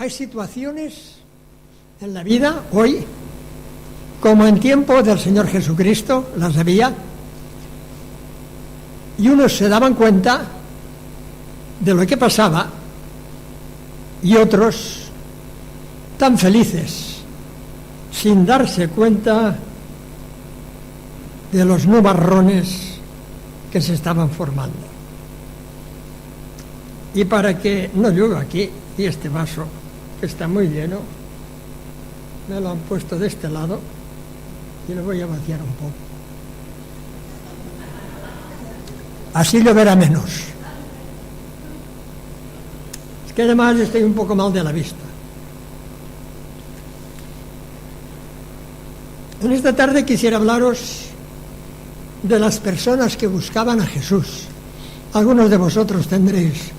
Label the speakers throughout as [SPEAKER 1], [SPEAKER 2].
[SPEAKER 1] Hay situaciones en la vida hoy, como en tiempo del Señor Jesucristo las había, y unos se daban cuenta de lo que pasaba y otros tan felices sin darse cuenta de los nubarrones que se estaban formando. Y para que no llueva aquí, y este vaso que está muy lleno, me lo han puesto de este lado y lo voy a vaciar un poco. Así lloverá menos. Es que además estoy un poco mal de la vista. En esta tarde quisiera hablaros de las personas que buscaban a Jesús. Algunos de vosotros tendréis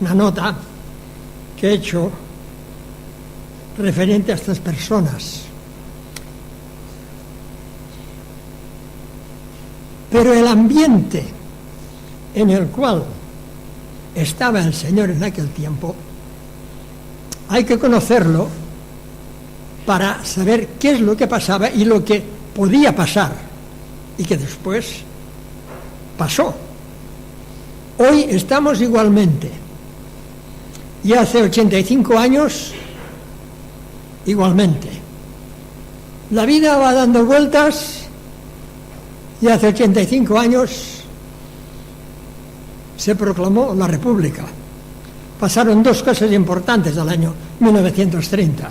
[SPEAKER 1] una nota que he hecho referente a estas personas. Pero el ambiente en el cual estaba el Señor en aquel tiempo, hay que conocerlo para saber qué es lo que pasaba y lo que podía pasar y que después pasó. Hoy estamos igualmente, y hace 85 años igualmente. La vida va dando vueltas y hace 85 años se proclamó la República. Pasaron dos cosas importantes al año 1930.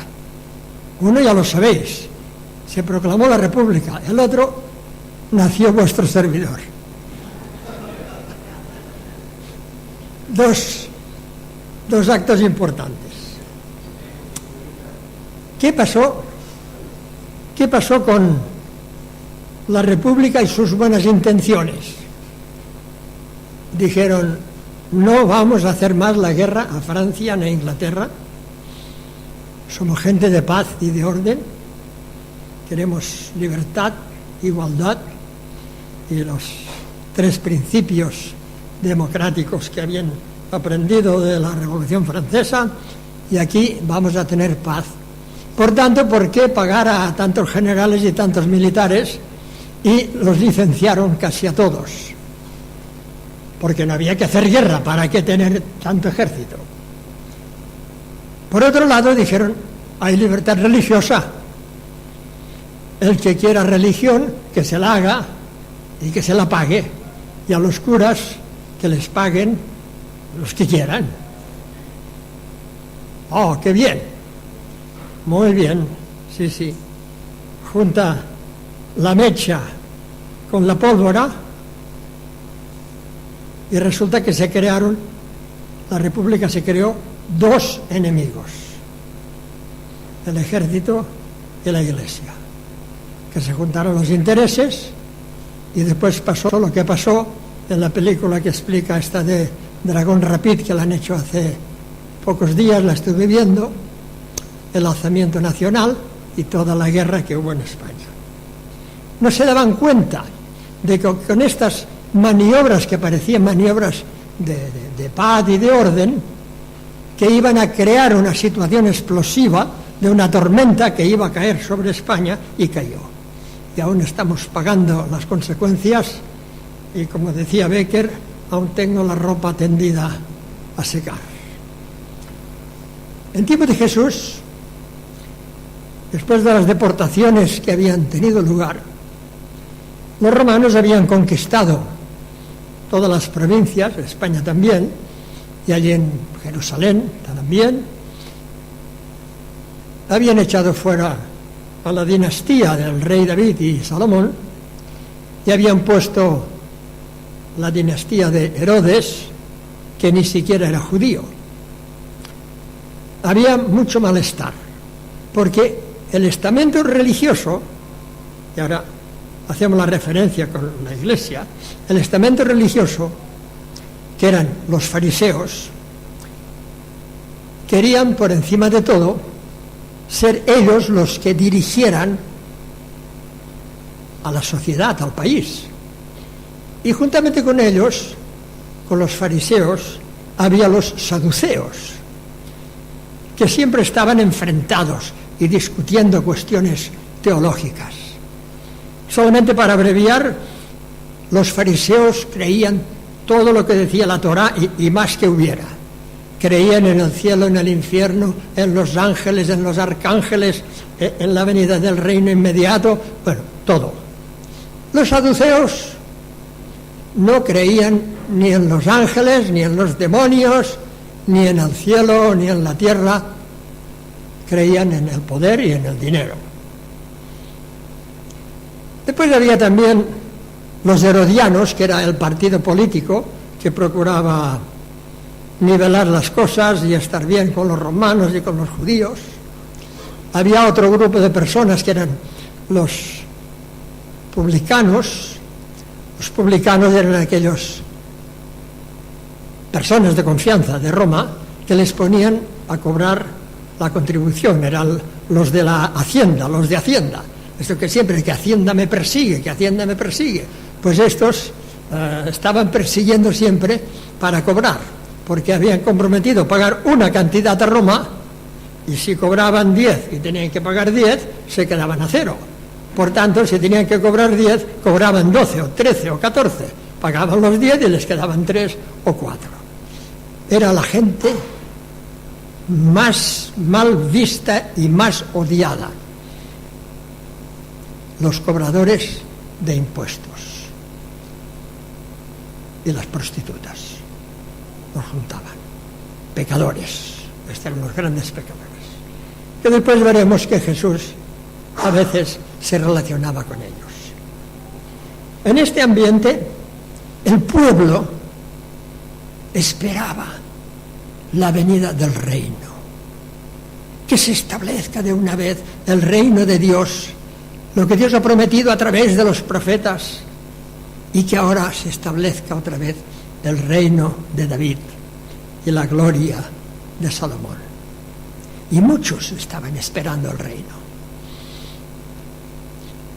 [SPEAKER 1] Uno ya lo sabéis, se proclamó la República. El otro, nació vuestro servidor. Dos actos importantes. ¿Qué pasó? ¿Qué pasó con la República y sus buenas intenciones? Dijeron, no vamos a hacer más la guerra a Francia ni a Inglaterra. Somos gente de paz y de orden. Queremos libertad, igualdad y los tres principios democráticos que habían aprendido de la Revolución Francesa, y aquí vamos a tener paz. Por tanto, ¿por qué pagar a tantos generales y tantos militares? Y los licenciaron casi a todos, porque no había que hacer guerra, ¿para qué tener tanto ejército? Por otro lado, dijeron, hay libertad religiosa. El que quiera religión, que se la haga y que se la pague, y a los curas que les paguen los que quieran. ¡Oh, qué bien! Muy bien, sí, sí. Junta la mecha con la pólvora y resulta que se crearon, la República se creó dos enemigos, el ejército y la Iglesia, que se juntaron los intereses y después pasó lo que pasó en la película que explica esta de Dragón Rapid, que la han hecho hace pocos días, la estuve viendo, el alzamiento nacional y toda la guerra que hubo en España. No se daban cuenta de que con estas maniobras que parecían maniobras de paz y de orden, que iban a crear una situación explosiva de una tormenta que iba a caer sobre España, y cayó. Y aún estamos pagando las consecuencias, y como decía Becker, aún tengo la ropa tendida a secar. En tiempo de Jesús, después de las deportaciones que habían tenido lugar, los romanos habían conquistado todas las provincias, España también, y allí en Jerusalén también. Habían echado fuera a la dinastía del rey David y Salomón, y habían puesto la dinastía de Herodes, que ni siquiera era judío. Había mucho malestar, porque el estamento religioso, y ahora hacemos la referencia con la Iglesia, el estamento religioso, que eran los fariseos, querían por encima de todo ser ellos los que dirigieran a la sociedad, al país. Y juntamente con ellos, con los fariseos, había los saduceos. que siempre estaban enfrentados y discutiendo cuestiones teológicas. Solamente para abreviar, los fariseos creían todo lo que decía la Torá y más que hubiera. Creían en el cielo, en el infierno, en los ángeles, en los arcángeles, en la venida del reino inmediato, bueno, todo. Los saduceos no creían ni en los ángeles, ni en los demonios, ni en el cielo, ni en la tierra. Creían en el poder y en el dinero. Después había también los herodianos, que era el partido político que procuraba nivelar las cosas y estar bien con los romanos y con los judíos. Había otro grupo de personas que eran los publicanos. Los publicanos eran aquellos personas de confianza de Roma que les ponían a cobrar la contribución, eran los de la hacienda, los de Hacienda. Esto que siempre, que Hacienda me persigue, que Hacienda me persigue. Pues estos estaban persiguiendo siempre para cobrar, porque habían comprometido pagar una cantidad a Roma, y si cobraban 10 y tenían que pagar 10, se quedaban a cero. Por tanto, si tenían que cobrar 10, cobraban 12 o 13 o 14. Pagaban los 10 y les quedaban 3 o 4. Era la gente más mal vista y más odiada. Los cobradores de impuestos y las prostitutas los juntaban. Pecadores, estos eran los grandes pecadores. Que después veremos que Jesús a veces se relacionaba con ellos. En este ambiente, el pueblo esperaba la venida del reino, que se establezca de una vez el reino de Dios, lo que Dios ha prometido a través de los profetas, y que ahora se establezca otra vez el reino de David y la gloria de Salomón. Y muchos estaban esperando el reino.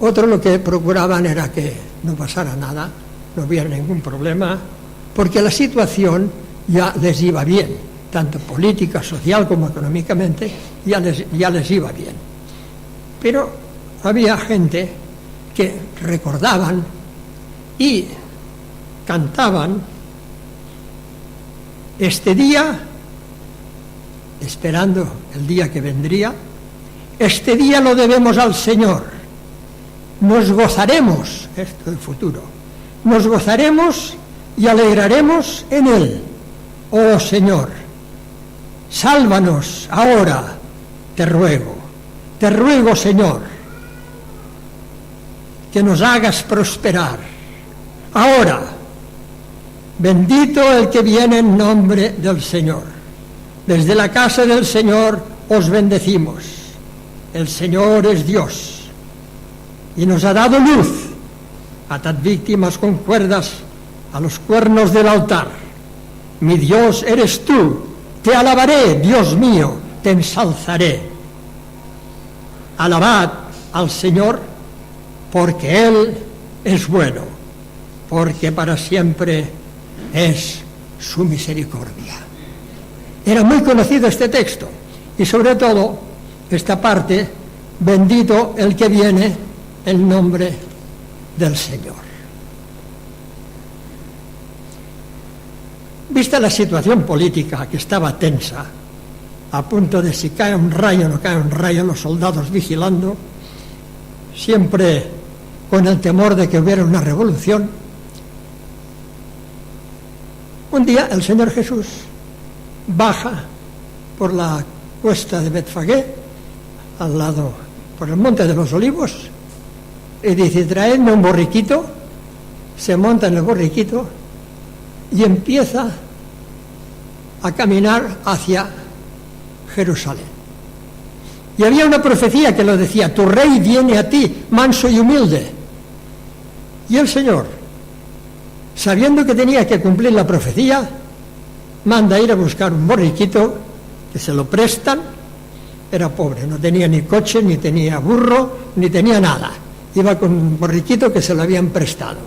[SPEAKER 1] Otros lo que procuraban era que no pasara nada, no hubiera ningún problema, porque la situación ya les iba bien, tanto política, social como económicamente, ya les iba bien. Pero había gente que recordaban y cantaban: este día, esperando el día que vendría, este día lo debemos al Señor. Nos gozaremos, esto del futuro, nos gozaremos y alegraremos en Él. Oh Señor, sálvanos ahora, te ruego Señor, que nos hagas prosperar. Ahora, bendito el que viene en nombre del Señor. Desde la casa del Señor os bendecimos. El Señor es Dios y nos ha dado luz. Atad víctimas con cuerdas a los cuernos del altar. Mi Dios eres tú, te alabaré, Dios mío, te ensalzaré. Alabad al Señor, porque Él es bueno, porque para siempre es su misericordia. Era muy conocido este texto, y sobre todo esta parte: bendito el que viene en nombre del Señor. Vista la situación política, que estaba tensa, a punto de si cae un rayo o no cae un rayo, los soldados vigilando, siempre con el temor de que hubiera una revolución, un día el Señor Jesús baja por la cuesta de Betfagé, al lado, por el monte de los Olivos, y dice: traedme un borriquito. Se monta en el borriquito y empieza a caminar hacia Jerusalén. Y había una profecía que lo decía: tu rey viene a ti, manso y humilde. Y el Señor, sabiendo que tenía que cumplir la profecía, manda ir a buscar un borriquito, que se lo prestan. Era pobre, no tenía ni coche, ni tenía burro, ni tenía nada. Iba con un borriquito que se lo habían prestado.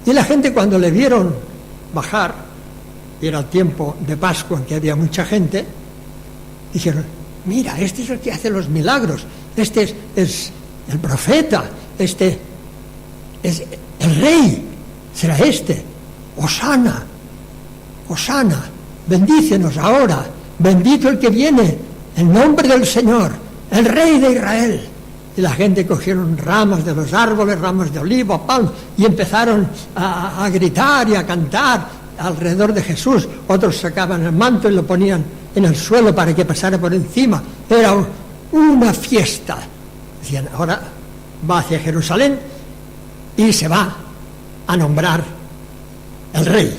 [SPEAKER 1] Y la gente, cuando le vieron bajar, y era el tiempo de Pascua en que había mucha gente, Dijeron, mira, este es el que hace los milagros, este es el profeta, este es el rey, será este. Hosana, Hosana, bendícenos ahora, bendito el que viene, en nombre del Señor, el Rey de Israel. Y la gente cogieron ramas de los árboles, ramas de olivo, palma, y empezaron a gritar y a cantar alrededor de Jesús. Otros sacaban el manto y lo ponían en el suelo para que pasara por encima. Era una fiesta. Decían, ahora va hacia Jerusalén y se va a nombrar el rey.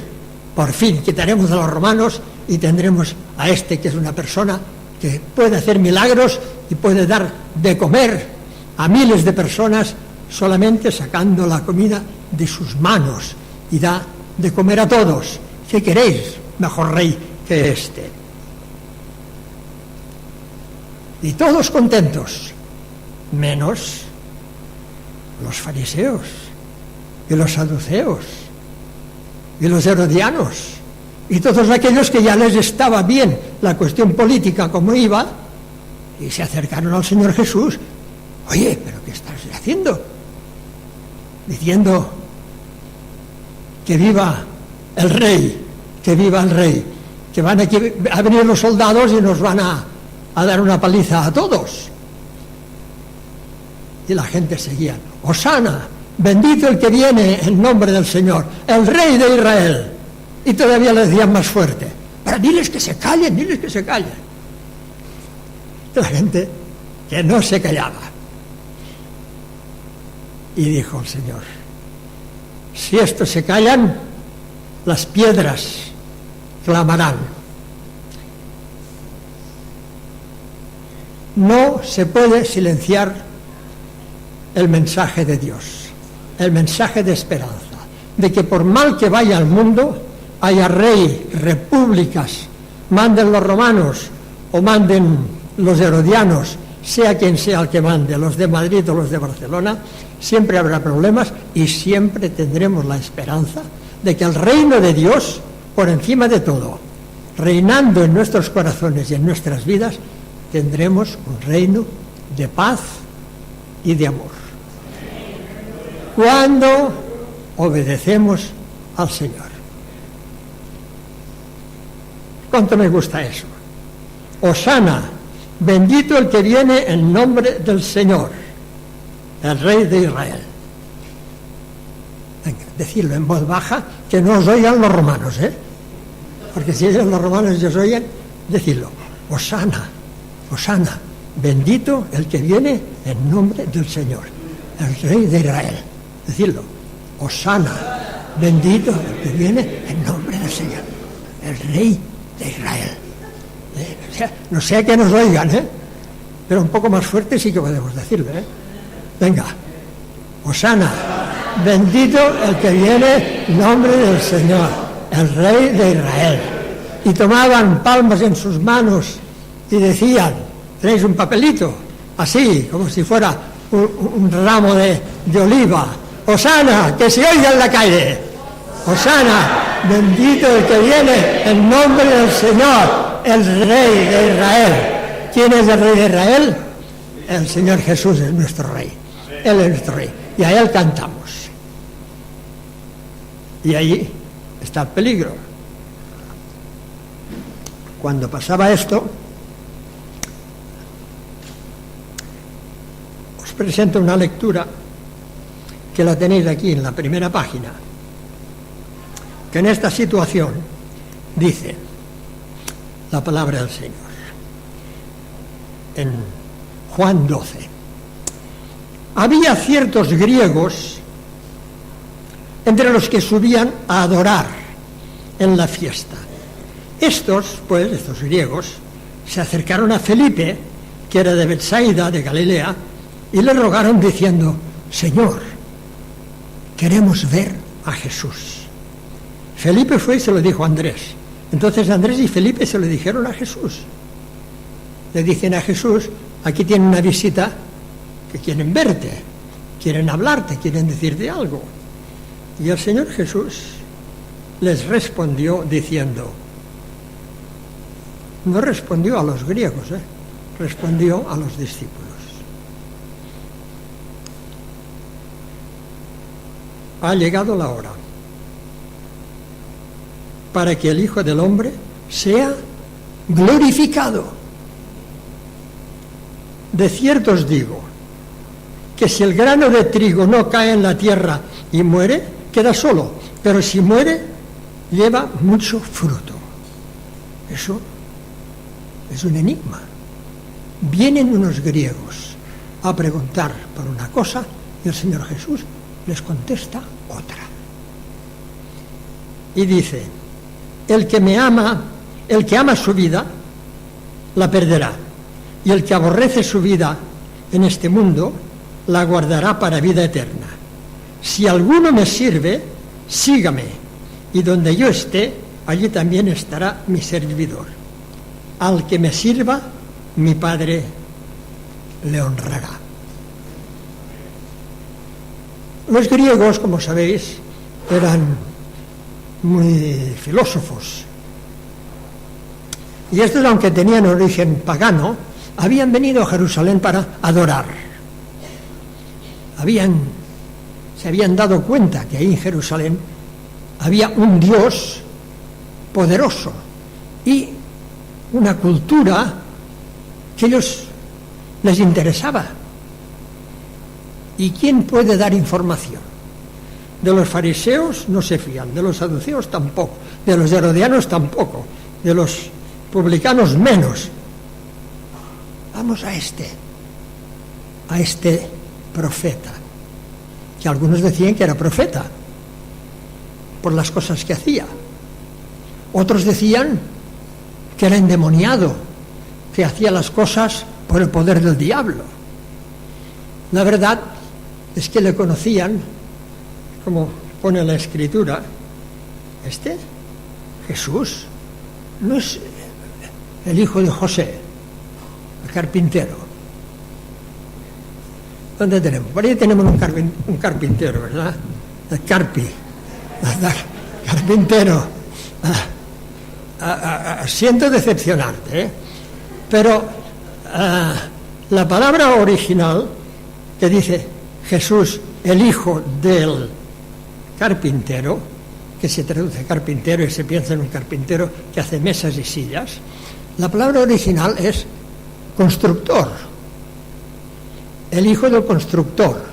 [SPEAKER 1] Por fin quitaremos a los romanos y tendremos a este, que es una persona que puede hacer milagros y puede dar de comer a miles de personas solamente sacando la comida de sus manos, y da de comer a todos. ¿Qué queréis? Mejor rey que este. Y todos contentos, menos los fariseos y los saduceos y los herodianos y todos aquellos que ya les estaba bien la cuestión política como iba, y se acercaron al Señor Jesús. Oye, ¿pero qué estás haciendo? Diciendo que viva el rey, que viva el rey, que van aquí a venir los soldados y nos van a dar una paliza a todos. Y la gente seguía, Hosana, bendito el que viene en nombre del Señor, el Rey de Israel. Y todavía le decían más fuerte, pero diles que se callen, diles que se callen. Y la gente que no se callaba. Y dijo el Señor, si estos se callan, las piedras clamarán. No se puede silenciar el mensaje de Dios, el mensaje de esperanza, de que por mal que vaya el mundo, haya rey, repúblicas, manden los romanos o manden los herodianos, sea quien sea el que mande, los de Madrid o los de Barcelona, siempre habrá problemas y siempre tendremos la esperanza de que el reino de Dios, por encima de todo, reinando en nuestros corazones y en nuestras vidas, tendremos un reino de paz y de amor. Cuando obedecemos al Señor. ¿Cuánto me gusta eso? Hosana, bendito el que viene en nombre del Señor, el Rey de Israel. Venga, decirlo en voz baja, que no os oigan los romanos, porque si ellos los romanos os oyen, decirlo. Hosana, Hosana, bendito el que viene en nombre del Señor, el Rey de Israel. Decirlo. Hosana, bendito el que viene en nombre del Señor, el Rey de Israel. No sea que nos oigan, pero un poco más fuerte sí que podemos decirlo, Venga, Hosana, bendito el que viene en nombre del Señor, el Rey de Israel. Y tomaban palmas en sus manos y decían, tenéis un papelito, así, como si fuera un ramo de oliva. Hosana, que se oiga en la calle. Hosana, bendito el que viene en nombre del Señor, el Rey de Israel. ¿Quién es el Rey de Israel? El Señor Jesús es nuestro Rey. Él es nuestro Rey. Y a Él cantamos. Y ahí está el peligro. Cuando pasaba esto, os presento una lectura que la tenéis aquí en la primera página, que en esta situación dice la palabra del Señor en Juan 12. Había ciertos griegos entre los que subían a adorar en la fiesta. Estos griegos, se acercaron a Felipe, que era de Betsaida, de Galilea, y le rogaron diciendo, Señor, queremos ver a Jesús. Felipe fue y se lo dijo a Andrés. Entonces Andrés y Felipe se lo dijeron a Jesús. Le dicen a Jesús, aquí tienen una visita que quieren verte, quieren hablarte, quieren decirte algo. Y el Señor Jesús les respondió diciendo, No respondió a los griegos, respondió a los discípulos. Ha llegado la hora para que el Hijo del Hombre sea glorificado. De cierto os digo que si el grano de trigo no cae en la tierra y muere, queda solo, pero si muere, lleva mucho fruto. Eso es un enigma. Vienen unos griegos a preguntar por una cosa y el Señor Jesús les contesta otra. Y dice: el que ama su vida, la perderá, y el que aborrece su vida en este mundo, la guardará para vida eterna. Si alguno me sirve, sígame, y donde yo esté, allí también estará mi servidor. Al que me sirva, mi Padre le honrará. Los griegos, como sabéis, eran muy filósofos. Y estos, aunque tenían origen pagano, habían venido a Jerusalén para adorar. Se habían dado cuenta que ahí en Jerusalén había un Dios poderoso y una cultura que a ellos les interesaba. ¿Y quién puede dar información? De los fariseos no se fían, de los saduceos tampoco, de los herodianos tampoco, de los publicanos menos. Vamos a este profeta, que algunos decían que era profeta por las cosas que hacía. Otros decían que era endemoniado, que hacía las cosas por el poder del diablo. La verdad es que le conocían, como pone la Escritura, Jesús no es el hijo de José, el carpintero. ¿Dónde tenemos? Por ahí tenemos un carpintero, ¿verdad? El carpintero. Siento decepcionarte, pero la palabra original que dice Jesús, el hijo del carpintero, que se traduce carpintero y se piensa en un carpintero que hace mesas y sillas, la palabra original es constructor, el hijo del constructor.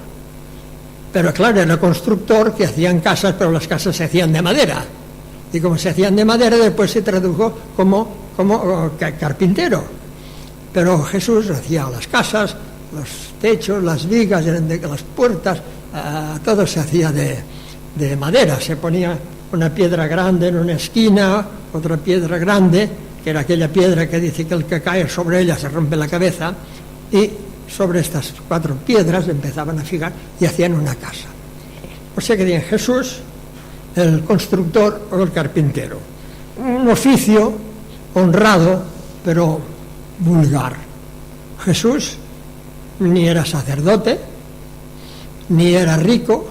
[SPEAKER 1] Pero claro, era constructor que hacían casas, pero las casas se hacían de madera. Y como se hacían de madera, después se tradujo como carpintero. Pero Jesús hacía las casas, los techos, las vigas, las puertas, todo se hacía de madera. Se ponía una piedra grande en una esquina, otra piedra grande, que era aquella piedra que dice que el que cae sobre ella se rompe la cabeza, y sobre estas 4 piedras empezaban a fijar y hacían una casa. O sea que decían Jesús, el constructor o el carpintero. Un oficio honrado, pero vulgar. Jesús ni era sacerdote, ni era rico,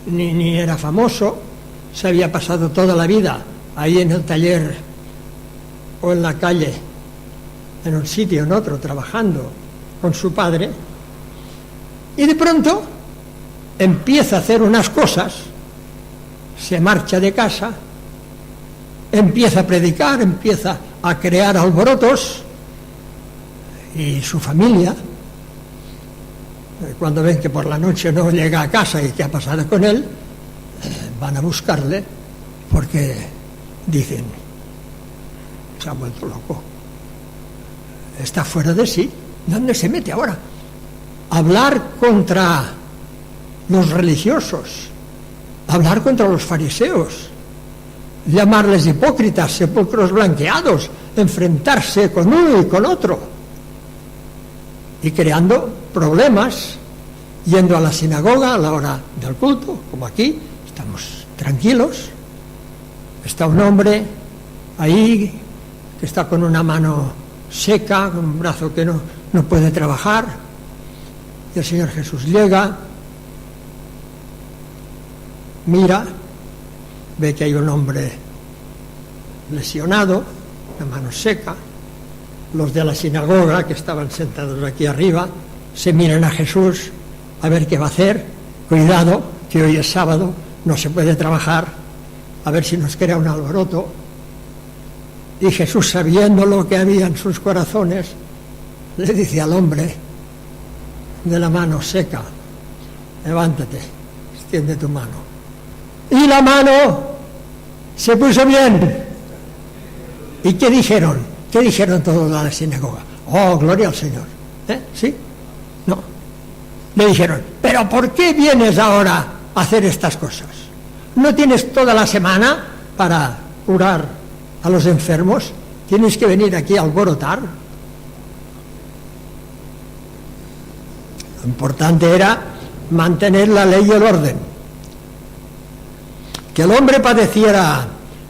[SPEAKER 1] ni era famoso. Se había pasado toda la vida ahí en el taller o en la calle, en un sitio o en otro, trabajando con su padre, y de pronto empieza a hacer unas cosas, se marcha de casa, empieza a predicar, empieza a crear alborotos, y su familia, cuando ven que por la noche no llega a casa y qué ha pasado con él, van a buscarle porque dicen, se ha vuelto loco, está fuera de sí. ¿Dónde se mete ahora? Hablar contra los religiosos, hablar contra los fariseos, llamarles hipócritas, sepulcros blanqueados, enfrentarse con uno y con otro, y creando problemas, yendo a la sinagoga a la hora del culto, como aquí, estamos tranquilos, está un hombre ahí que está con una mano seca, con un brazo que no puede trabajar, y el Señor Jesús llega, mira, ve que hay un hombre lesionado, la mano seca, los de la sinagoga que estaban sentados aquí arriba se miran a Jesús a ver qué va a hacer. Cuidado, que hoy es sábado, no se puede trabajar, a ver si nos crea un alboroto. Y Jesús, sabiendo lo que había en sus corazones, le dice al hombre de la mano seca: levántate, extiende tu mano. Y la mano se puso bien. ¿Y qué dijeron? ¿Qué dijeron todos de la sinagoga? Oh, gloria al Señor. ¿Sí? No. Le dijeron: ¿pero por qué vienes ahora a hacer estas cosas? ¿No tienes toda la semana para curar a los enfermos? ¿Tienes que venir aquí a alborotar? Lo importante era mantener la ley y el orden. Que el hombre padeciera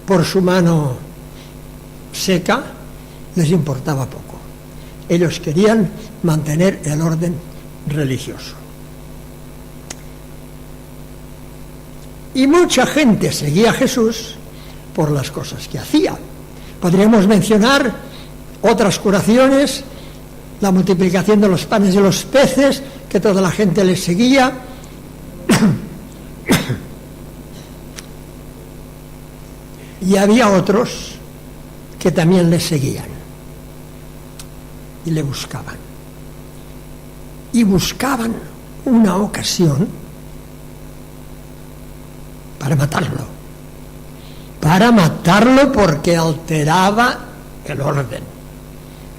[SPEAKER 1] por su mano seca les importaba poco. Ellos querían mantener el orden religioso. Y mucha gente seguía a Jesús por las cosas que hacía. Podríamos mencionar otras curaciones, la multiplicación de los panes y los peces, que toda la gente les seguía. Y había otros que también le seguían y le buscaban. Y buscaban una ocasión para matarlo. Para matarlo porque alteraba el orden.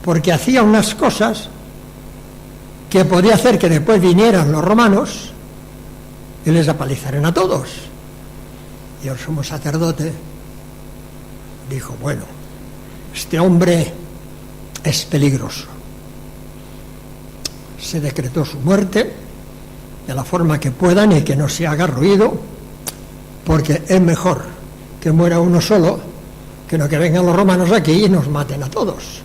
[SPEAKER 1] Porque hacía unas cosas que podía hacer que después vinieran los romanos y les apalizaran a todos. Y el sumo sacerdote dijo: bueno, este hombre es peligroso. Se decretó su muerte de la forma que puedan y que no se haga ruido, porque es mejor que muera uno solo que no que vengan los romanos aquí y nos maten a todos.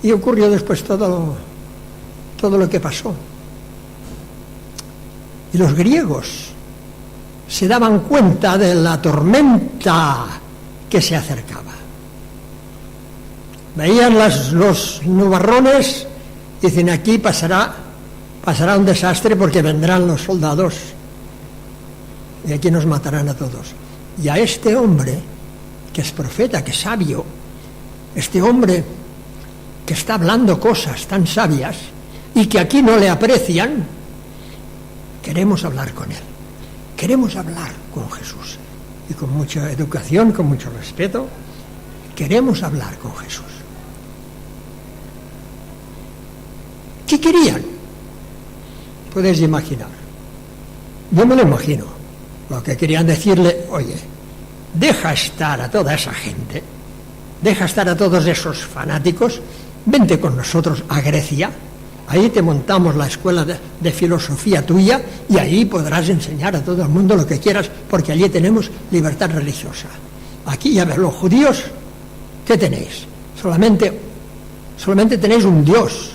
[SPEAKER 1] Y ocurrió después todo lo que pasó. Y los griegos se daban cuenta de la tormenta que se acercaba. Veían los nubarrones y dicen: aquí pasará un desastre porque vendrán los soldados y aquí nos matarán a todos. Y a este hombre, que es profeta, que es sabio, este hombre que está hablando cosas tan sabias y que aquí no le aprecian, queremos hablar con él. Queremos hablar con Jesús. Y con mucha educación, con mucho respeto, queremos hablar con Jesús. ¿Qué querían? Podéis imaginar. Yo me lo imagino. Lo que querían decirle: oye, deja estar a toda esa gente, deja estar a todos esos fanáticos, vente con nosotros a Grecia, ahí te montamos la escuela de filosofía tuya y ahí podrás enseñar a todo el mundo lo que quieras, porque allí tenemos libertad religiosa. Aquí, a ver, los judíos, ¿qué tenéis? Solamente tenéis un Dios,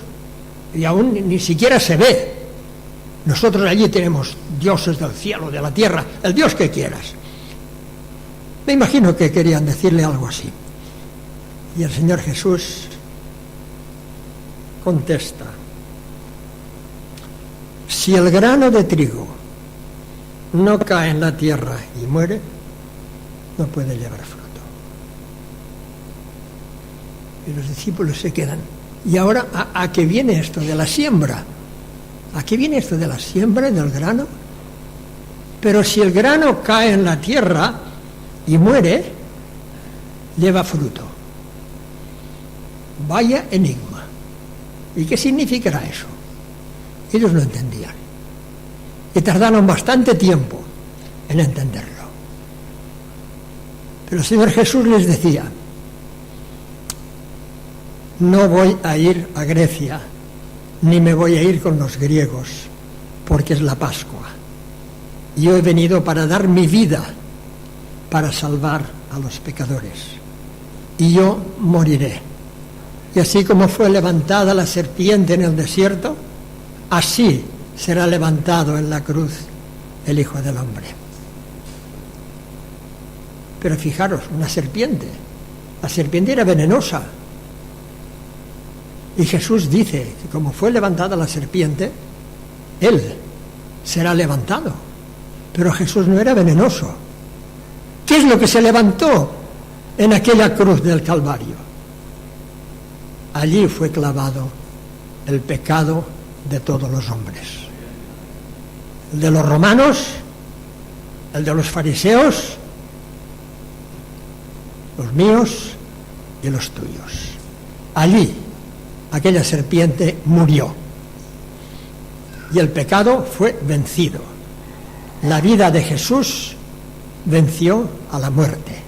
[SPEAKER 1] y aún ni siquiera se ve. Nosotros allí tenemos dioses del cielo, de la tierra, el Dios que quieras. Me imagino que querían decirle algo así. Y el Señor Jesús contesta: si el grano de trigo no cae en la tierra y muere, no puede llevar fruto. Y los discípulos se quedan: ¿y ahora a qué viene esto de la siembra? ¿A qué viene esto de la siembra del grano? Pero si el grano cae en la tierra y muere, lleva fruto. Vaya enigma. ¿Y qué significará eso? Ellos no entendían. Y tardaron bastante tiempo en entenderlo. Pero el Señor Jesús les decía: no voy a ir a Grecia, ni me voy a ir con los griegos, porque es la Pascua. Yo he venido para dar mi vida, para salvar a los pecadores. Y yo moriré. Y así como fue levantada la serpiente en el desierto, así será levantado en la cruz el Hijo del Hombre. Pero fijaros, una serpiente. La serpiente era venenosa. Y Jesús dice que como fue levantada la serpiente, él será levantado. Pero Jesús no era venenoso. ¿Qué es lo que se levantó en aquella cruz del Calvario? Allí fue clavado el pecado de todos los hombres. El de los romanos, el de los fariseos, los míos y los tuyos. Allí aquella serpiente murió y el pecado fue vencido. La vida de Jesús venció a la muerte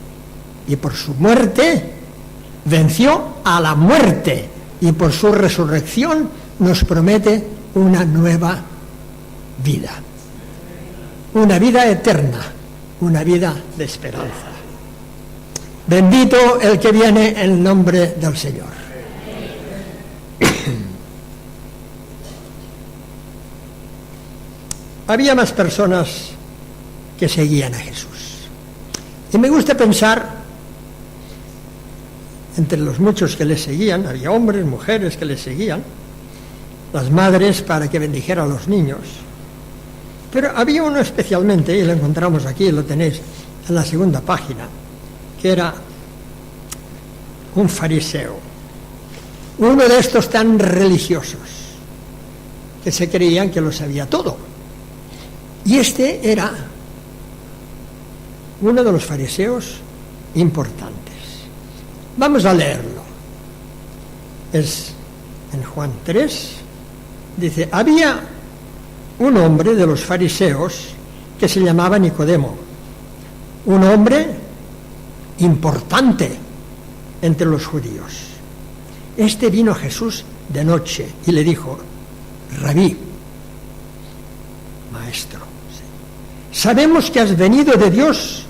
[SPEAKER 1] y por su muerte venció a la muerte y por su resurrección nos promete una nueva vida, una vida eterna, una vida de esperanza. Bendito el que viene en el nombre del Señor. Había más personas que seguían a Jesús. Y me gusta pensar, entre los muchos que le seguían, había hombres, mujeres que le seguían, las madres para que bendijera a los niños. Pero había uno especialmente, y lo encontramos aquí, lo tenéis en la segunda página, que era un fariseo, uno de estos tan religiosos, que se creían que lo sabía todo. Y este era uno de los fariseos importantes. Vamos a leerlo. Es en Juan 3, dice, había un hombre de los fariseos que se llamaba Nicodemo, un hombre importante entre los judíos. Este vino a Jesús de noche y le dijo, Rabí, maestro, sabemos que has venido de Dios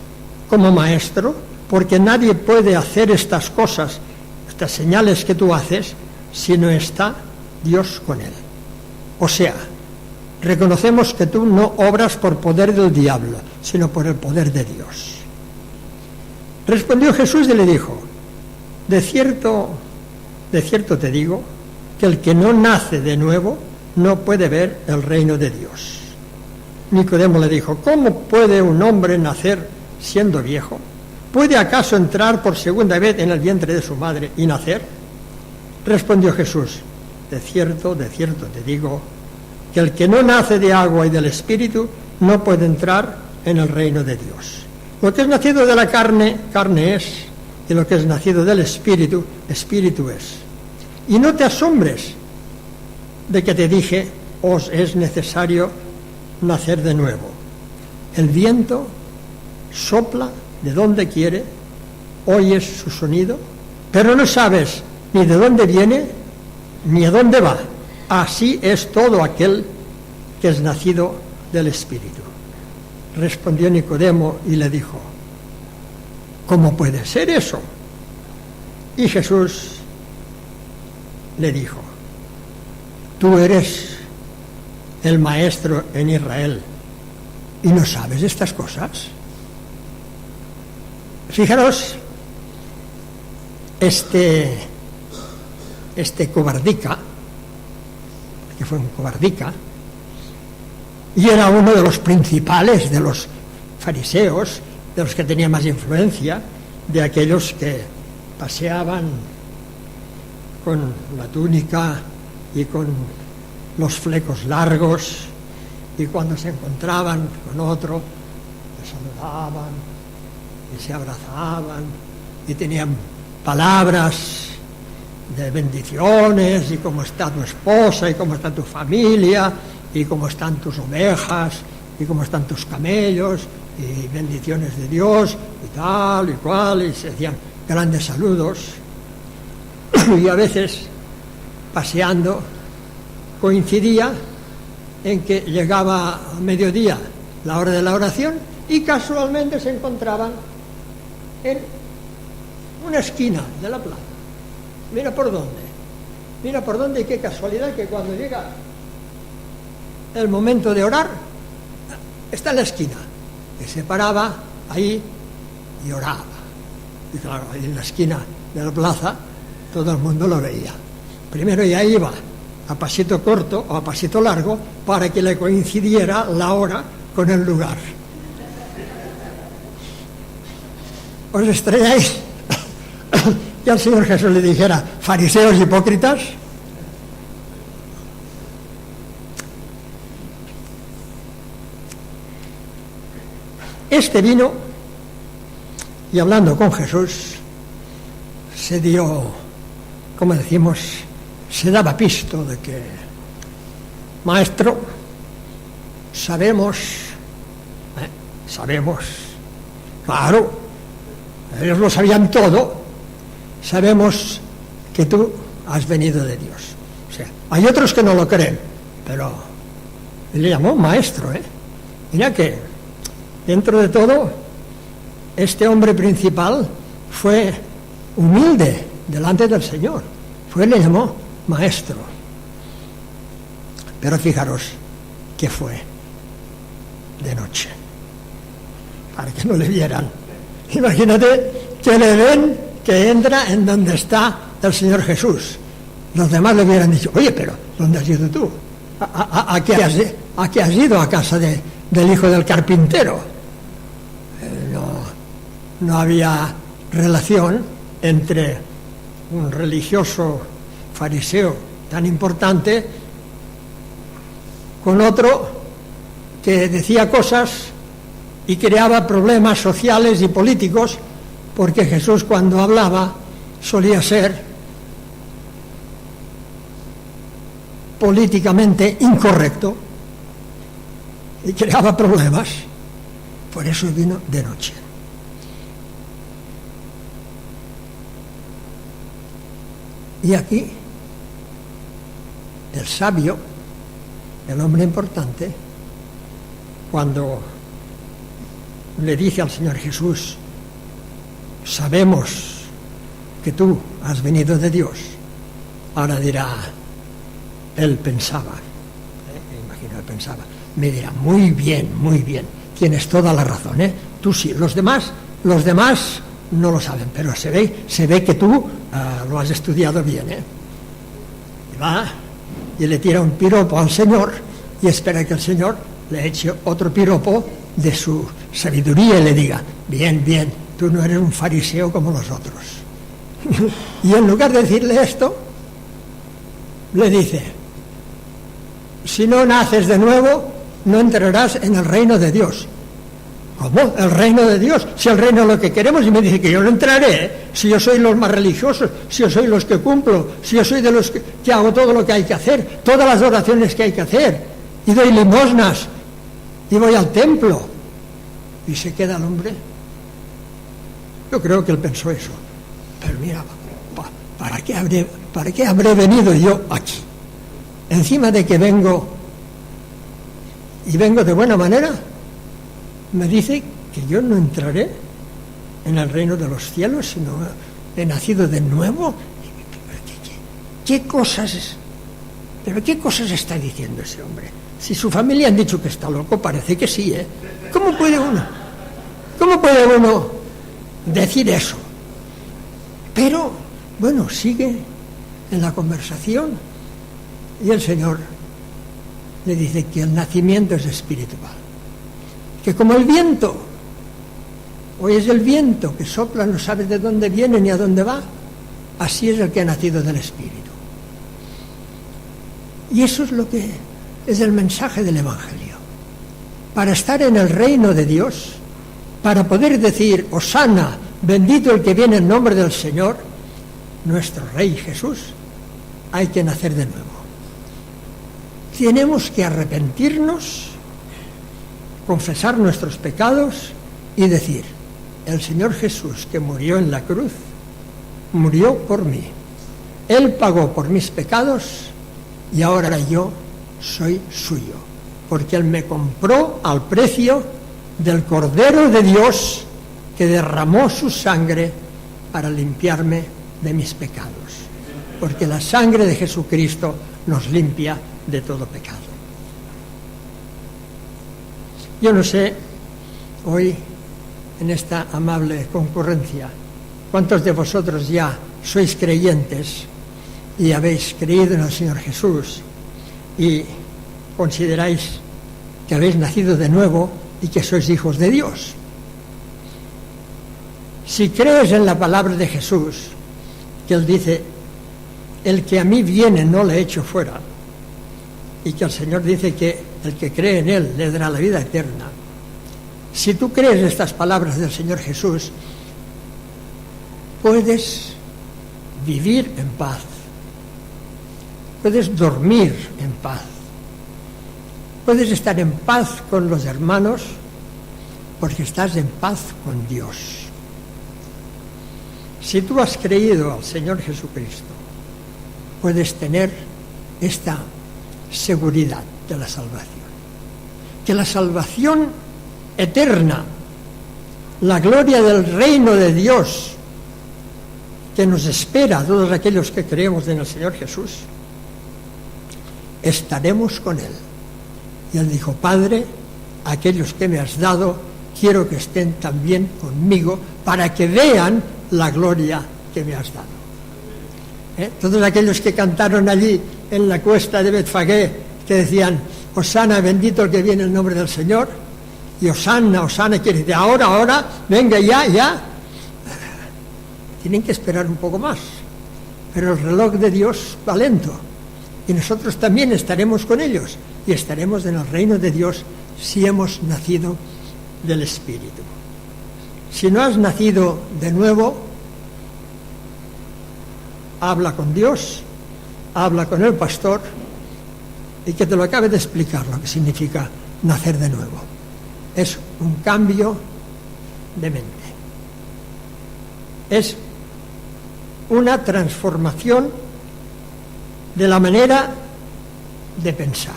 [SPEAKER 1] como maestro, porque nadie puede hacer estas cosas, estas señales que tú haces, si no está Dios con él. O sea, reconocemos que tú no obras por poder del diablo, sino por el poder de Dios. Respondió Jesús y le dijo, de cierto te digo, que el que no nace de nuevo no puede ver el reino de Dios. Nicodemo le dijo, ¿cómo puede un hombre nacer siendo viejo? ¿Puede acaso entrar por segunda vez en el vientre de su madre y nacer? Respondió Jesús, de cierto te digo, que el que no nace de agua y del Espíritu no puede entrar en el reino de Dios. Lo que es nacido de la carne, carne es, y lo que es nacido del Espíritu, Espíritu es. Y no te asombres de que te dije, os es necesario nacer de nuevo. El viento sopla de donde quiere, oyes su sonido, pero no sabes ni de dónde viene ni a dónde va. Así es todo aquel que es nacido del Espíritu. Respondió Nicodemo y le dijo, ¿cómo puede ser eso? Y Jesús le dijo, tú eres el maestro en Israel y no sabes estas cosas. Fijaros, este cobardica, que fue un cobardica, y era uno de los principales de los fariseos, de los que tenía más influencia, de aquellos que paseaban con la túnica y con los flecos largos, y cuando se encontraban con otro, le saludaban y se abrazaban y tenían palabras de bendiciones y cómo está tu esposa y cómo está tu familia y cómo están tus ovejas y cómo están tus camellos y bendiciones de Dios y tal y cual, y se hacían grandes saludos. Y a veces paseando coincidía en que llegaba a mediodía la hora de la oración y casualmente se encontraban en una esquina de la plaza. Mira por dónde, y qué casualidad que cuando llega el momento de orar, está en la esquina, que se paraba ahí y oraba. Y claro, ahí en la esquina de la plaza todo el mundo lo veía. Primero ya iba a pasito corto o a pasito largo para que le coincidiera la hora con el lugar. ¿Os extrañáis? Y al Señor Jesús le dijera, fariseos hipócritas. Este vino, y hablando con Jesús, se dio, como decimos, se daba pisto de que, maestro, sabemos, claro, ellos lo sabían todo, sabemos que tú has venido de Dios. O sea, hay otros que no lo creen, pero él le llamó maestro, Mira que, dentro de todo, este hombre principal fue humilde delante del Señor. Le llamó maestro. Pero fijaros que fue de noche, para que no le vieran. Imagínate que le ven que entra en donde está el Señor Jesús. Los demás le hubieran dicho, oye, pero ¿dónde has ido tú? ¿A qué has ido? A casa del hijo del carpintero. No había relación entre un religioso fariseo tan importante con otro que decía cosas y creaba problemas sociales y políticos, porque Jesús, cuando hablaba, solía ser políticamente incorrecto y creaba problemas. Por eso vino de noche. Y aquí, el sabio, el hombre importante, cuando le dice al Señor Jesús, sabemos que tú has venido de Dios, ahora dirá, él pensaba, imagino que pensaba, me dirá, muy bien, tienes toda la razón, tú sí, los demás no lo saben, pero se ve que tú lo has estudiado bien, Y va y le tira un piropo al Señor y espera que el Señor le eche otro piropo de su sabiduría y le diga, bien, tú no eres un fariseo como los otros. Y en lugar de decirle esto, le dice, si no naces de nuevo, no entrarás en el reino de Dios. ¿Cómo? ¿El reino de Dios? Si el reino es lo que queremos, y me dice que yo no entraré, si yo soy los más religiosos, si yo soy los que cumplo, si yo soy de los que hago todo lo que hay que hacer, todas las oraciones que hay que hacer, y doy limosnas, y voy al templo, y se queda el hombre. Yo creo que él pensó eso. Pero mira, ¿para qué habré venido yo aquí? Encima de que vengo, y vengo de buena manera, me dice que yo no entraré en el reino de los cielos, sino he nacido de nuevo. ¿Qué cosas está diciendo ese hombre? Si su familia han dicho que está loco, parece que sí, ¿Cómo puede uno decir eso? Pero, bueno, sigue en la conversación y el Señor le dice que el nacimiento es espiritual. Que como el viento, hoy es el viento que sopla, no sabe de dónde viene ni a dónde va, así es el que ha nacido del Espíritu. Y eso es lo que es el mensaje del Evangelio. Para estar en el reino de Dios, para poder decir, Hosana, bendito el que viene en nombre del Señor, nuestro Rey Jesús, hay que nacer de nuevo. Tenemos que arrepentirnos, confesar nuestros pecados y decir, el Señor Jesús que murió en la cruz, murió por mí. Él pagó por mis pecados y ahora yo soy suyo, porque Él me compró al precio del Cordero de Dios que derramó su sangre para limpiarme de mis pecados, porque la sangre de Jesucristo nos limpia de todo pecado. Yo no sé, hoy, en esta amable concurrencia, ¿cuántos de vosotros ya sois creyentes y habéis creído en el Señor Jesús y consideráis que habéis nacido de nuevo y que sois hijos de Dios. Si crees en la palabra de Jesús, que Él dice, el que a mí viene no le echo fuera, y que el Señor dice que el que cree en Él le dará la vida eterna. Si tú crees estas palabras del Señor Jesús, puedes vivir en paz, puedes dormir en paz, puedes estar en paz con los hermanos porque estás en paz con Dios. Si tú has creído al Señor Jesucristo, puedes tener esta seguridad de la salvación. Que la salvación eterna, la gloria del reino de Dios que nos espera a todos aquellos que creemos en el Señor Jesús, estaremos con Él. Y Él dijo, Padre, aquellos que me has dado, quiero que estén también conmigo para que vean la gloria que me has dado. Todos aquellos que cantaron allí en la cuesta de Betfagé, que decían, Hosana, bendito el que viene en el nombre del Señor, y Hosana, Hosana, quiere decir, ahora, venga ya. Tienen que esperar un poco más, pero el reloj de Dios va lento, y nosotros también estaremos con ellos, y estaremos en el reino de Dios si hemos nacido del Espíritu. Si no has nacido de nuevo, habla con Dios, habla con el pastor y que te lo acabe de explicar lo que significa nacer de nuevo. Es un cambio de mente. Es una transformación de la manera de pensar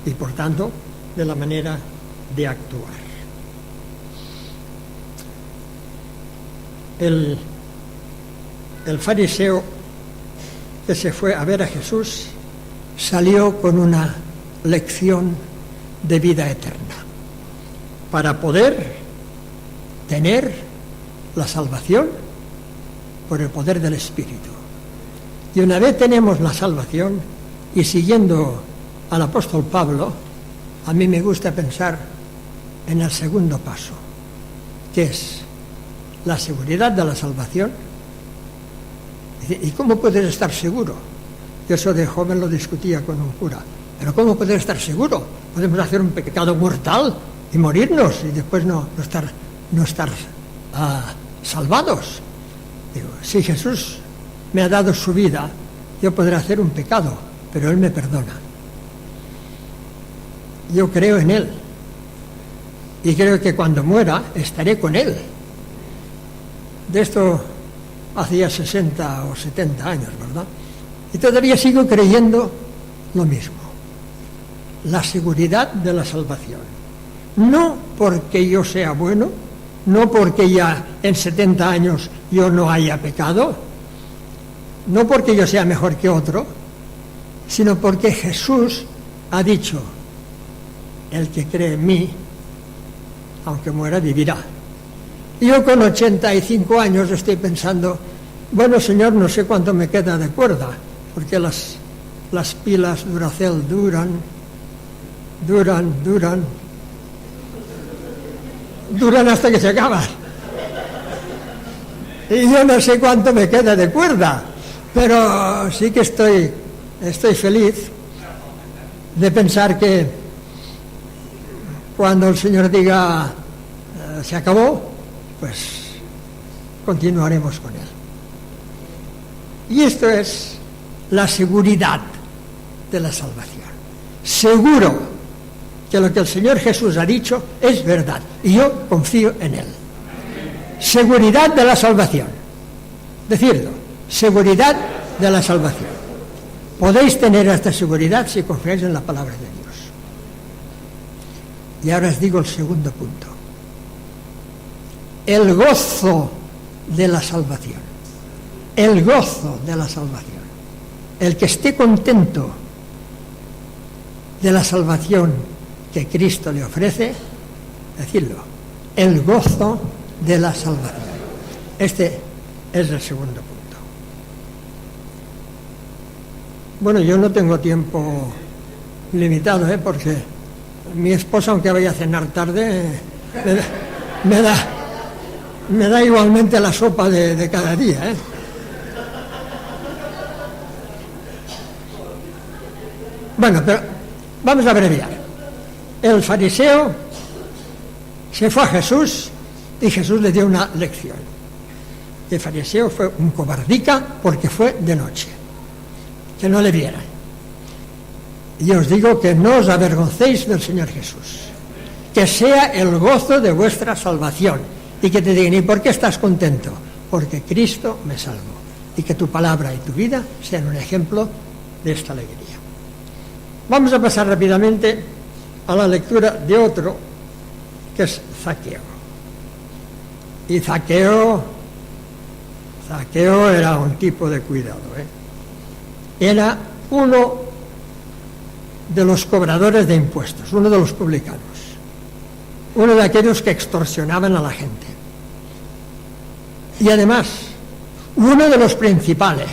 [SPEAKER 1] y, por tanto, de la manera de actuar. El fariseo que se fue a ver a Jesús salió con una lección de vida eterna para poder tener la salvación por el poder del Espíritu. Y una vez tenemos la salvación, y siguiendo al apóstol Pablo, a mí me gusta pensar en el segundo paso, que es la seguridad de la salvación. ¿Y cómo puedes estar seguro? Yo eso de joven lo discutía con un cura. ¿Pero cómo puedes estar seguro? Podemos hacer un pecado mortal y morirnos y después no estar salvados. Digo, si Jesús me ha dado su vida, yo podré hacer un pecado, pero Él me perdona. Yo creo en Él y creo que cuando muera estaré con Él. De esto hacía 60 o 70 años, ¿verdad? Y todavía sigo creyendo lo mismo. La seguridad de la salvación. No porque yo sea bueno, no porque ya en 70 años yo no haya pecado, no porque yo sea mejor que otro, sino porque Jesús ha dicho, el que cree en mí, aunque muera, vivirá. Yo con 85 años estoy pensando, bueno, Señor, no sé cuánto me queda de cuerda, porque las pilas Duracell duran hasta que se acaban. Y yo no sé cuánto me queda de cuerda, pero sí que estoy feliz de pensar que cuando el Señor diga se acabó, pues continuaremos con Él. Y esto es la seguridad de la salvación. Seguro que lo que el Señor Jesús ha dicho es verdad, y yo confío en Él. Seguridad de la salvación. Decidlo, seguridad de la salvación. Podéis tener esta seguridad si confiáis en la palabra de Dios. Y ahora os digo el segundo punto. El gozo de la salvación. El gozo de la salvación. El que esté contento de la salvación que Cristo le ofrece, decidlo, el gozo de la salvación. Este es el segundo punto. Bueno, yo no tengo tiempo limitado, porque mi esposa, aunque vaya a cenar tarde, me da igualmente la sopa de cada día, ¿eh? Bueno, pero vamos a abreviar. El fariseo se fue a Jesús y Jesús le dio una lección. El fariseo fue un cobardica porque fue de noche, que no le vieran. Y os digo que no os avergoncéis del Señor Jesús, que sea el gozo de vuestra salvación, y que te digan, ¿y por qué estás contento? Porque Cristo me salvó, y que tu palabra y tu vida sean un ejemplo de esta alegría. Vamos a pasar rápidamente a la lectura de otro, que es Zaqueo. Y Zaqueo era un tipo de cuidado, Era uno de los cobradores de impuestos, uno de los publicanos, uno de aquellos que extorsionaban a la gente. Y además, uno de los principales,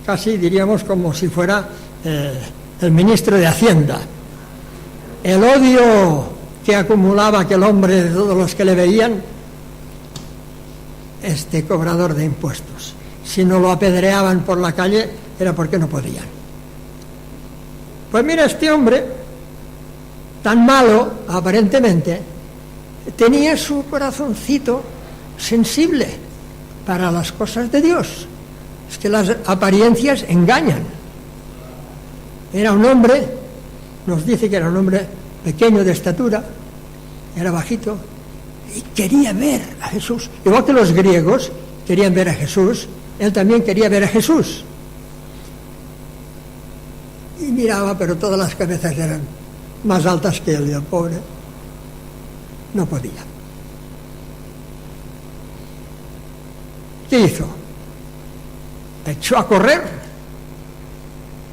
[SPEAKER 1] casi diríamos como si fuera el ministro de Hacienda. El odio que acumulaba aquel hombre de todos los que le veían, este cobrador de impuestos. Si no lo apedreaban por la calle, era porque no podían. Pues mira, este hombre, tan malo, aparentemente, tenía su corazoncito sensible para las cosas de Dios. Es que las apariencias engañan. Era un hombre, nos dice que era un hombre pequeño de estatura, era bajito, y quería ver a Jesús. Igual que los griegos querían ver a Jesús, él también quería ver a Jesús. Y miraba, pero todas las cabezas eran más altas que él, y el pobre no podía. ¿Qué hizo? Echó a correr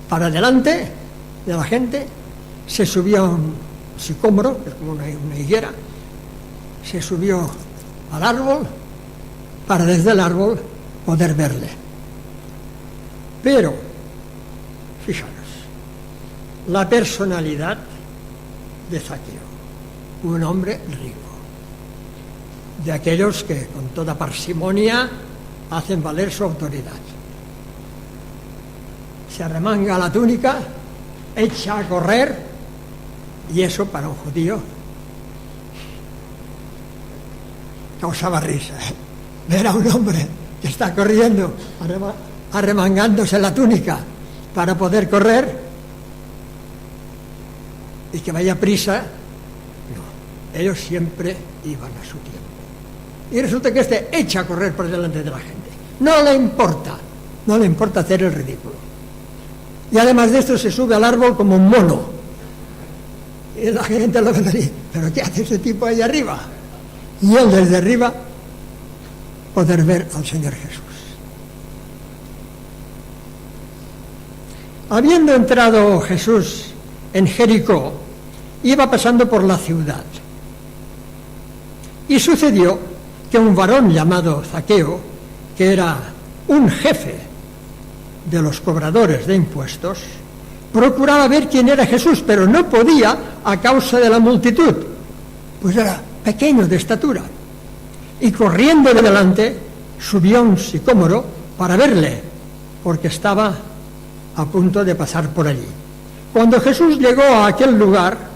[SPEAKER 1] para delante de la gente, se subió a un sicómoro, que es como una higuera, se subió al árbol para desde el árbol poder verle. Pero, fijaros, la personalidad de Zaqueo, un hombre rico, de aquellos que con toda parsimonia hacen valer su autoridad. Se arremanga la túnica, echa a correr, y eso para un judío causaba risa. Ver a un hombre que está corriendo, arremangándose la túnica para poder correr, y que vaya prisa, no. Ellos siempre iban a su tiempo. Y resulta que este echa a correr por delante de la gente. No le importa hacer el ridículo. Y además de esto se sube al árbol como un mono. Y la gente lo ve decir, ¿pero qué hace ese tipo ahí arriba? Y él desde arriba poder ver al Señor Jesús. Habiendo entrado Jesús en Jericó, iba pasando por la ciudad. Y sucedió que un varón llamado Zaqueo, que era un jefe de los cobradores de impuestos, procuraba ver quién era Jesús, pero no podía a causa de la multitud, pues era pequeño de estatura. Y corriendo de delante, subió a un sicómoro para verle, porque estaba a punto de pasar por allí. Cuando Jesús llegó a aquel lugar,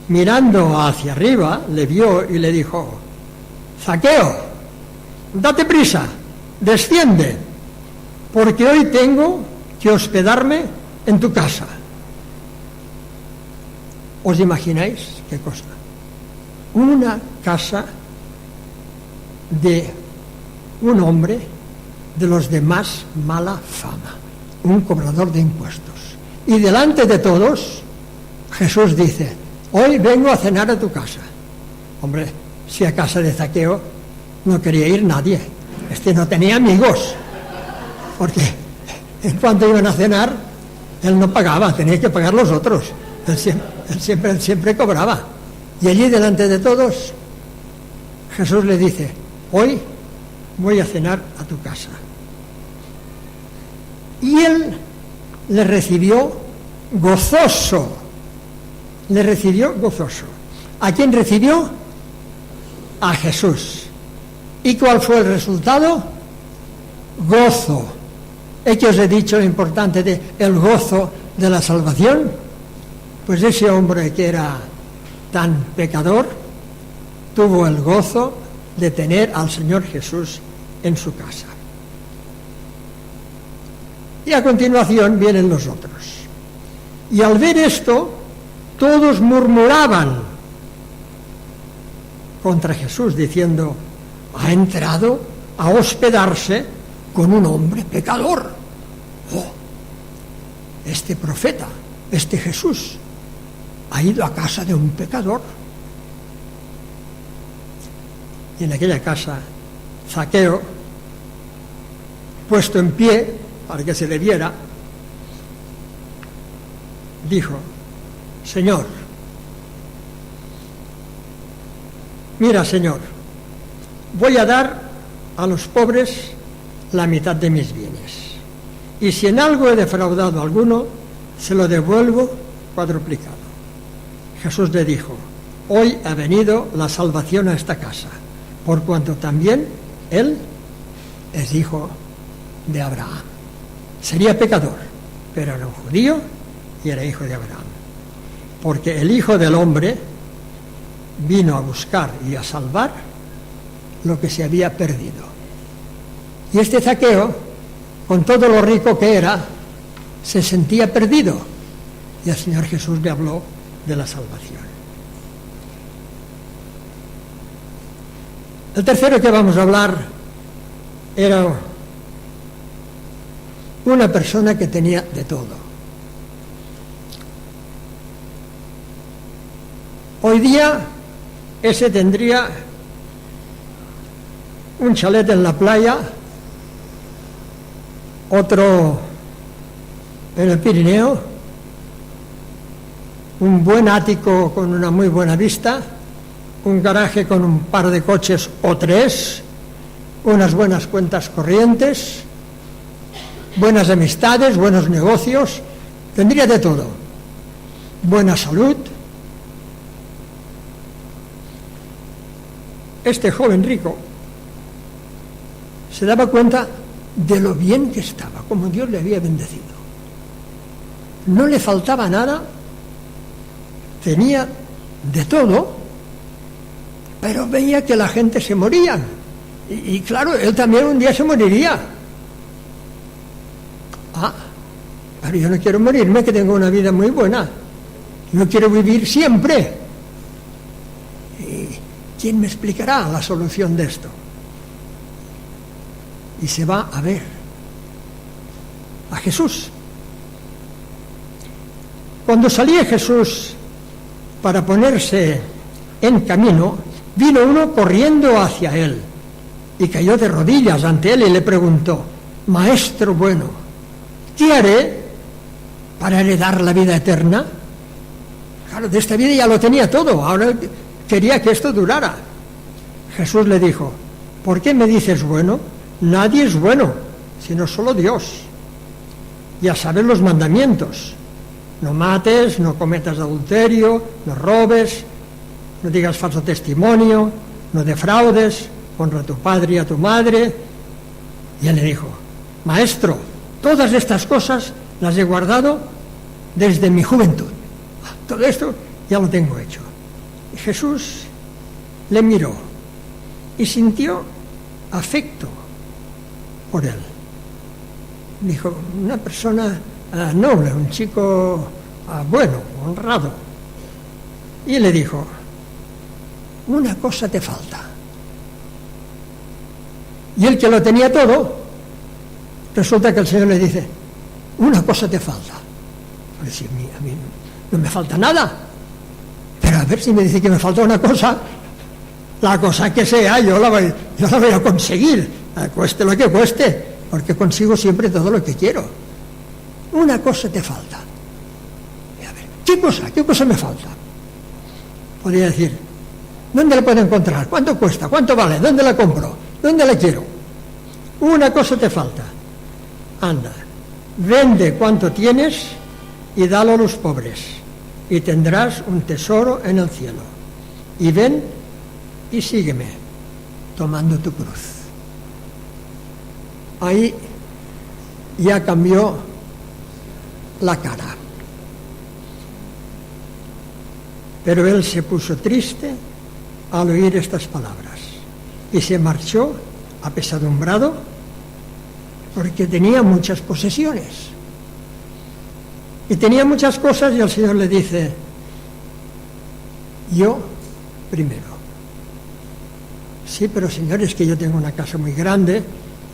[SPEAKER 1] mirando hacia arriba, le vio y le dijo: Zaqueo, date prisa, desciende, porque hoy tengo que hospedarme en tu casa. ¿Os imagináis qué cosa? Una casa de un hombre de los de más mala fama, un cobrador de impuestos. Y delante de todos, Jesús dice: hoy vengo a cenar a tu casa. Hombre, si a casa de Zaqueo no quería ir nadie, este no tenía amigos, porque en cuanto iban a cenar, él no pagaba, tenía que pagar los otros. Él siempre cobraba. Y allí delante de todos, Jesús le dice: hoy voy a cenar a tu casa. Y él le recibió gozoso. Le recibió gozoso. ¿A quién recibió? A Jesús. ¿Y cuál fue el resultado? Gozo. ¿Es que os he dicho lo importante del gozo de la salvación? Pues ese hombre que era tan pecador tuvo el gozo de tener al Señor Jesús en su casa. Y a continuación vienen los otros. Y al ver esto, todos murmuraban contra Jesús, diciendo: ha entrado a hospedarse con un hombre pecador. Oh, este profeta, este Jesús, ha ido a casa de un pecador. Y en aquella casa, Zaqueo, puesto en pie para que se le viera, dijo: Señor, mira, Señor, voy a dar a los pobres la mitad de mis bienes, y si en algo he defraudado a alguno, se lo devuelvo cuadruplicado. Jesús le dijo: hoy ha venido la salvación a esta casa, por cuanto también él es hijo de Abraham. Sería pecador, pero era un judío y era hijo de Abraham, porque el Hijo del Hombre vino a buscar y a salvar lo que se había perdido. Y este Zaqueo, con todo lo rico que era, se sentía perdido, y el Señor Jesús le habló de la salvación. El tercero que vamos a hablar era una persona que tenía de todo. Hoy día ese tendría un chalet en la playa, otro en el Pirineo, un buen ático con una muy buena vista, un garaje con un par de coches o tres, unas buenas cuentas corrientes, buenas amistades, buenos negocios, tendría de todo, buena salud. Este joven rico se daba cuenta de lo bien que estaba, como Dios le había bendecido. No le faltaba nada, tenía de todo, pero veía que la gente se moría. Y claro, él también un día se moriría. Pero yo no quiero morirme, que tengo una vida muy buena. Yo quiero vivir siempre. ¿Y quién me explicará la solución de esto? Y se va a ver a Jesús. Cuando salía Jesús para ponerse en camino, vino uno corriendo hacia él y cayó de rodillas ante él y le preguntó: Maestro bueno, ¿qué haré para heredar la vida eterna? Claro, de esta vida ya lo tenía todo, ahora quería que esto durara. Jesús le dijo: ¿por qué me dices bueno? Nadie es bueno, sino solo Dios. Ya sabes los mandamientos: no mates, no cometas adulterio, no robes, no digas falso testimonio, no defraudes, honra a tu padre y a tu madre. Y él le dijo: Maestro, todas estas cosas las he guardado desde mi juventud. Todo esto ya lo tengo hecho. Y Jesús le miró y sintió afecto por él. Dijo: una persona noble, un chico bueno, honrado. Y le dijo: una cosa te falta. Y él, que lo tenía todo, resulta que el Señor le dice: una cosa te falta. Pues a mí no me falta nada, pero a ver si me dice que me falta una cosa, la cosa que sea, yo la voy a conseguir, cueste lo que cueste, porque consigo siempre todo lo que quiero. Una cosa te falta. Y a ver, ¿qué cosa me falta? Podría decir: ¿dónde la puedo encontrar? ¿Cuánto cuesta? ¿Cuánto vale? ¿Dónde la compro? ¿Dónde la quiero? Una cosa te falta. Anda, vende cuanto tienes y dalo a los pobres, y tendrás un tesoro en el cielo. Y ven y sígueme, tomando tu cruz. Ahí ya cambió la cara. Pero él se puso triste al oír estas palabras y se marchó apesadumbrado porque tenía muchas posesiones y tenía muchas cosas, y el Señor le dice: yo primero. Sí, pero Señor, es que yo tengo una casa muy grande,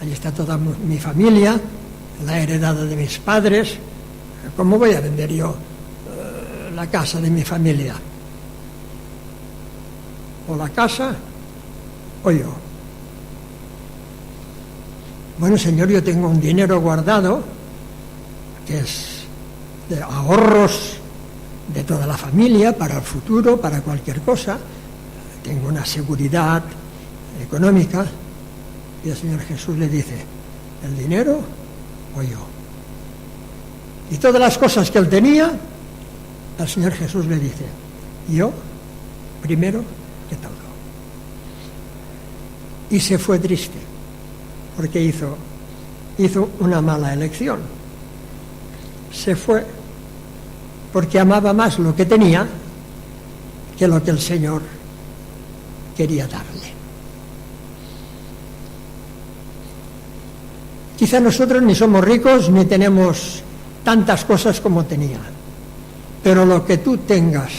[SPEAKER 1] allí está toda mi familia, la heredada de mis padres, ¿cómo voy a vender yo la casa de mi familia? O la casa o yo. Bueno, Señor, yo tengo un dinero guardado que es de ahorros de toda la familia para el futuro, para cualquier cosa. Tengo una seguridad económica. Y el Señor Jesús le dice: ¿el dinero o yo? Y todas las cosas que él tenía, el Señor Jesús le dice: yo primero que todo. Y se fue triste porque hizo una mala elección. Se fue porque amaba más lo que tenía que lo que el Señor quería darle. Quizá nosotros ni somos ricos ni tenemos tantas cosas como tenía, pero lo que tú tengas,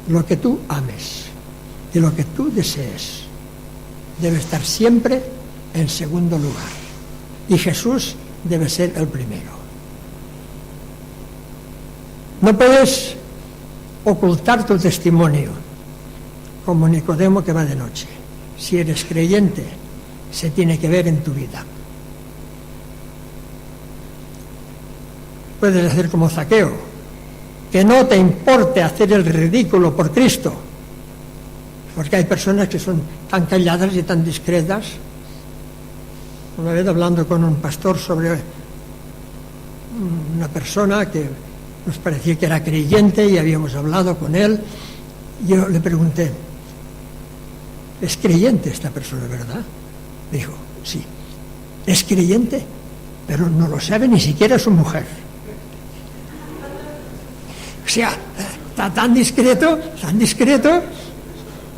[SPEAKER 1] lo que tú ames y lo que tú desees debe estar siempre en segundo lugar, y Jesús debe ser el primero. No puedes ocultar tu testimonio como Nicodemo que va de noche. Si eres creyente, se tiene que ver en tu vida. Puedes hacer como Zaqueo, que no te importe hacer el ridículo por Cristo, porque hay personas que son tan calladas y tan discretas. Una vez hablando con un pastor sobre una persona que nos parecía que era creyente y habíamos hablado con él, yo le pregunté: ¿es creyente esta persona, verdad? Me dijo: sí, es creyente, pero no lo sabe ni siquiera su mujer. O sea, está tan discreto,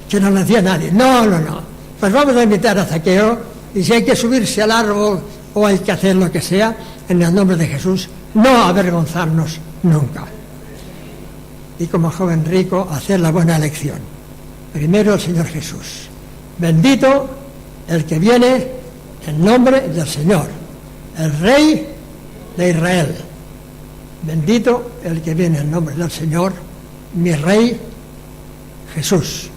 [SPEAKER 1] que no le decía a nadie. No. Pues vamos a invitar a Zaqueo, y si hay que subirse al árbol o hay que hacer lo que sea, en el nombre de Jesús, no avergonzarnos nunca. Y como joven rico, hacer la buena elección. Primero el Señor Jesús. Bendito el que viene en nombre del Señor, el Rey de Israel. Bendito el que viene en nombre del Señor, mi Rey Jesús.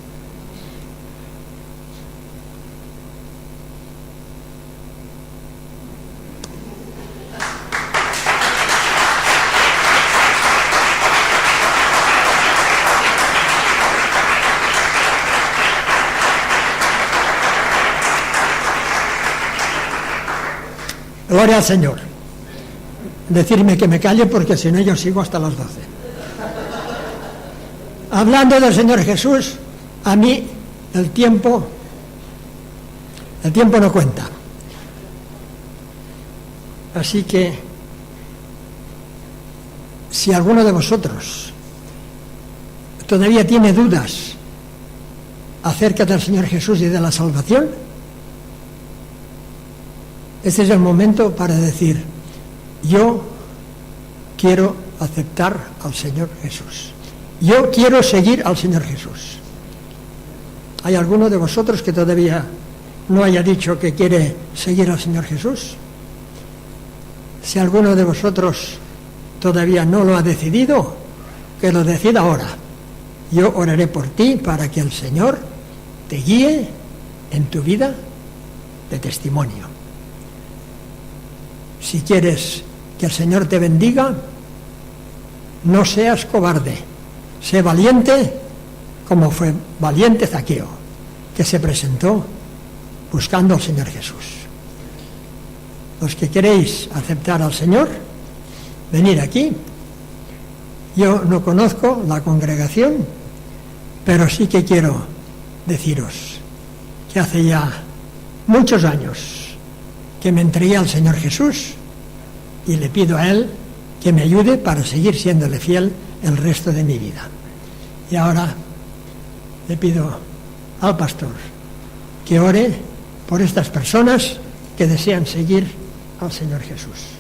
[SPEAKER 1] Gloria al Señor. Decirme que me calle porque si no yo sigo hasta las 12. Hablando del Señor Jesús, a mí el tiempo no cuenta. Así que si alguno de vosotros todavía tiene dudas acerca del Señor Jesús y de la salvación, este es el momento para decir: yo quiero aceptar al Señor Jesús. Yo quiero seguir al Señor Jesús. ¿Hay alguno de vosotros que todavía no haya dicho que quiere seguir al Señor Jesús? Si alguno de vosotros todavía no lo ha decidido, que lo decida ahora. Yo oraré por ti para que el Señor te guíe en tu vida de testimonio. Si quieres que el Señor te bendiga, no seas cobarde, sé valiente como fue valiente Zaqueo, que se presentó buscando al Señor Jesús. los que queréis aceptar al Señor, venid aquí. Yo no conozco la congregación, pero sí que quiero deciros que hace ya muchos años que me entregué al Señor Jesús y le pido a Él que me ayude para seguir siéndole fiel el resto de mi vida. Y ahora le pido al pastor que ore por estas personas que desean seguir al Señor Jesús.